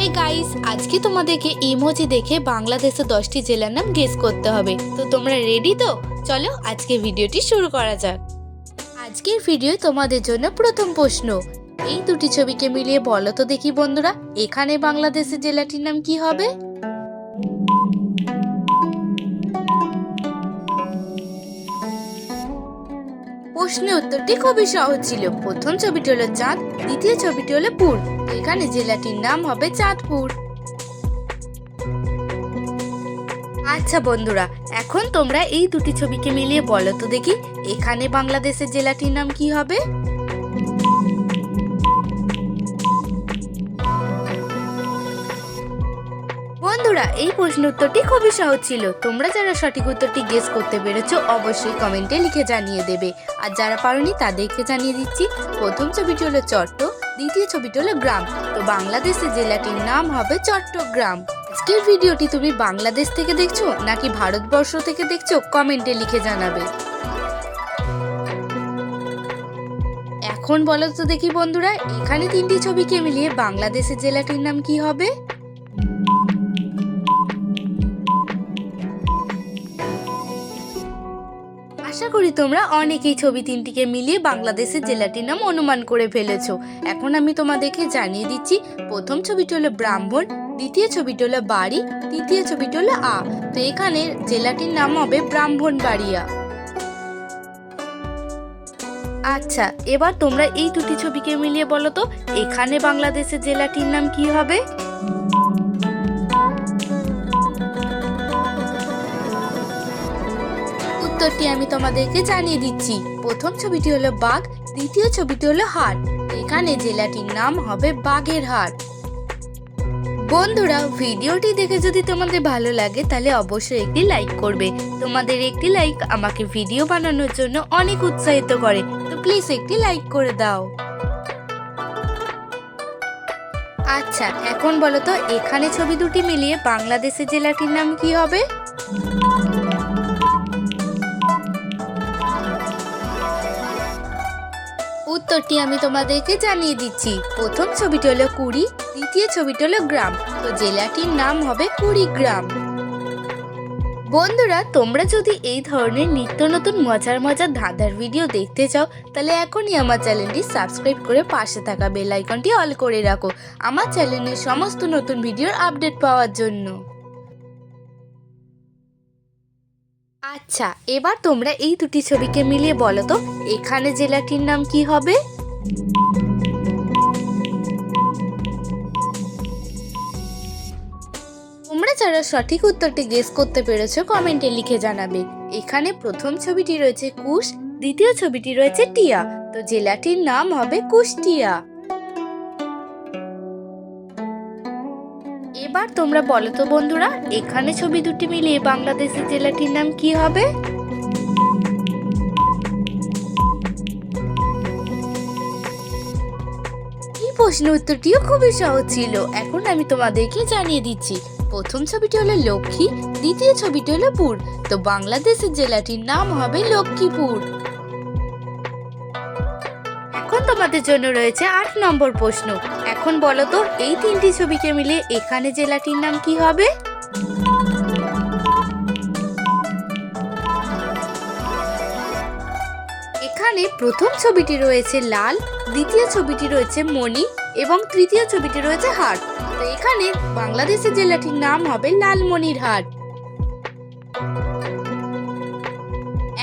Hey guys, আজকে তোমাদেরকে emoji দেখে বাংলাদেশের 10টি জেলার নাম গেস করতে হবে। তো তোমরা রেডি তো? চলো আজকে ভিডিওটি শুরু করা যাক। আজকের ভিডিও তোমাদের জন্য প্রথম প্রশ্ন, এই দুটি ছবিকে মিলিয়ে বলো তো দেখি বন্ধুরা, এখানে বাংলাদেশের জেলাটির নাম কি হবে? প্রশ্নের উত্তরটি খুবই সহজ ছিল। প্রথম ছবিটি হলো চাঁদ, দ্বিতীয় ছবিটি হলো পুর। এখানে জেলাটির নাম হবে চাঁদপুর। আচ্ছা বন্ধুরা, এখন তোমরা এই দুটি ছবিকে মিলিয়ে বলো তো দেখি, এখানে বাংলাদেশের জেলাটির নাম কি হবে? বন্ধুরা, এই প্রশ্ন উত্তরটি খুবই সহজ ছিল। তোমরা যারা সঠিক উত্তরটি গেস করতে পেরেছো অবশ্যই কমেন্টে লিখে জানিয়ে দেবে। আর যারা পারোনি তাদেরকে জানিয়ে দিচ্ছি, প্রথম ছবিটি হলো চট্ট, দ্বিতীয় ছবিটি হলো গ্রাম। তো বাংলাদেশের জেলাটির নাম হবে চট্টগ্রাম। আজকের ভিডিওটি তুমি বাংলাদেশ থেকে দেখছো নাকি ভারতবর্ষ থেকে দেখছো কমেন্টে লিখে জানাবে। এখন বলো তো দেখি বন্ধুরা, এখানে তিনটি ছবিকে মিলিয়ে বাংলাদেশের জেলাটির নাম কি হবে? আশা করি তোমরা অনেকেই ছবি তিনটিকে মিলিয়ে বাংলাদেশের জেলাটির নাম অনুমান করে ফেলেছো। এখন আমি তোমাদেরকে জানিয়ে দিচ্ছি, প্রথম ছবিটি হলো ব্রাহ্মণ, দ্বিতীয় ছবিটি হলো বাড়ি, তৃতীয় ছবিটি হলো তো এখানে জেলাটির নাম হবে ব্রাহ্মণবাড়িয়া। আচ্ছা, এবার তোমরা এই দুটি ছবিকে মিলিয়ে বলো তো, এখানে বাংলাদেশের জেলাটির নাম কি হবে? উত্তরটি আমি তোমাদেরকে জানিয়ে দিচ্ছি। প্রথম ছবিটি হলো বাঘ, দ্বিতীয় ছবিটি হলো হাট। এখানে জেলাটির নাম হবে বাগেরহাট। বন্ধুরা, ভিডিওটি দেখে যদি তোমাদের ভালো লাগে তাহলে অবশ্যই একটি লাইক করবে। তোমাদের একটি লাইক আমাকে ভিডিও বানানোর জন্য অনেক উৎসাহিত করে। তো প্লিজ একটি লাইক করে দাও। আচ্ছা, এখন বলো তো, এখানে ছবি দুটি মিলিয়ে বাংলাদেশের জেলাটির নাম কি হবে? উত্তরটি আমি তোমাদেরকে জানিয়ে দিচ্ছি। প্রথম ছবিটি হলো কুড়ি, দ্বিতীয় ছবিটি হলো গ্রাম। তো জেলাটির নাম হবে কুড়িগ্রাম। বন্ধুরা, তোমরা যদি এই ধরনের নিত্য নতুন মজার মজার ধাঁধার ভিডিও দেখতে চাও তাহলে এখনই আমার চ্যানেলটি সাবস্ক্রাইব করে পাশে থাকা বেল আইকনটি অল করে রাখো আমার চ্যানেলের সমস্ত নতুন ভিডিওর আপডেট পাওয়ার জন্য। আচ্ছা, এবার তোমরা এই দুটি ছবিকে মিলিয়ে বলো তো, এখানে জেলাটির নাম কি হবে? তোমরা যারা সঠিক উত্তরটি গেস করতে পেরেছো কমেন্টে লিখে জানাবে। এখানে প্রথম ছবিটি রয়েছে কুশ, দ্বিতীয় ছবিটি রয়েছে টিয়া। তো জেলাটির নাম হবে কুষ্টিয়া। এবার তোমরা বলো তো বন্ধুরা, এখানে ছবি দুটি মিলিয়ে বাংলাদেশের জেলাটির নাম কি হবে? এই প্রশ্ন উত্তরটিও খুবই সহজ ছিল। এখন আমি তোমাদেরকে জানিয়ে দিচ্ছি, প্রথম ছবিটি হলো লক্ষ্মী, দ্বিতীয় ছবিটি হলো পুর। তো বাংলাদেশের জেলাটির নাম হবে লক্ষ্মীপুর। এখন তোমাদের জন্য রয়েছে 8 নম্বর প্রশ্ন। এখন বলো তো, এই তিনটি ছবিকে মিলে এখানে জেলাটির নাম কি হবে? এখানে প্রথম ছবিটি রয়েছে লাল, দ্বিতীয় ছবিটি রয়েছে মণি এবং তৃতীয় ছবিটি রয়েছে হাট। তো এখানে বাংলাদেশের জেলাটির নাম হবে লালমনিরহাট।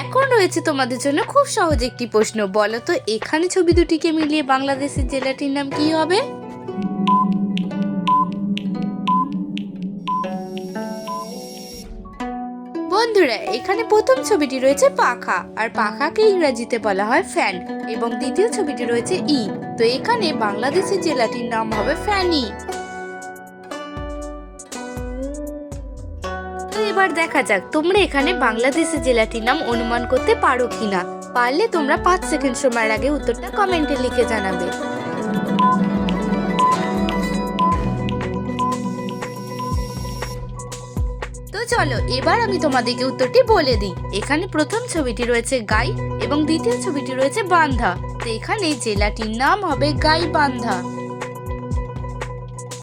এখন রয়েছে তোমাদের জন্য খুব সহজ একটি প্রশ্ন। বলো তো, এখানে ছবি দুটিকে মিলিয়ে বাংলাদেশের জেলাটির নাম কি হবে? বন্ধুরা, এখানে প্রথম ছবিটি রয়েছে পাখা, আর পাখাকে ইংরেজিতে বলা হয় ফ্যান, এবং দ্বিতীয় ছবিটি রয়েছে তো এখানে বাংলাদেশের জেলাটির নাম হবে ফ্যানি। এবার দেখা যাক তোমরা এখানে বাংলাদেশের জেলাটির নাম অনুমান করতে পারো কিনা। পারলে তোমরা 5 সেকেন্ড সময়ের আগে উত্তরটা কমেন্টে লিখে জানাবে। তো চলো এবার আমি তোমাদেরকে উত্তরটি বলে দিই। এখানে প্রথম ছবিটি রয়েছে গাই এবং দ্বিতীয় ছবিটি রয়েছে বান্ধা। তো এখানে জেলাটির নাম হবে গাইবান্ধা।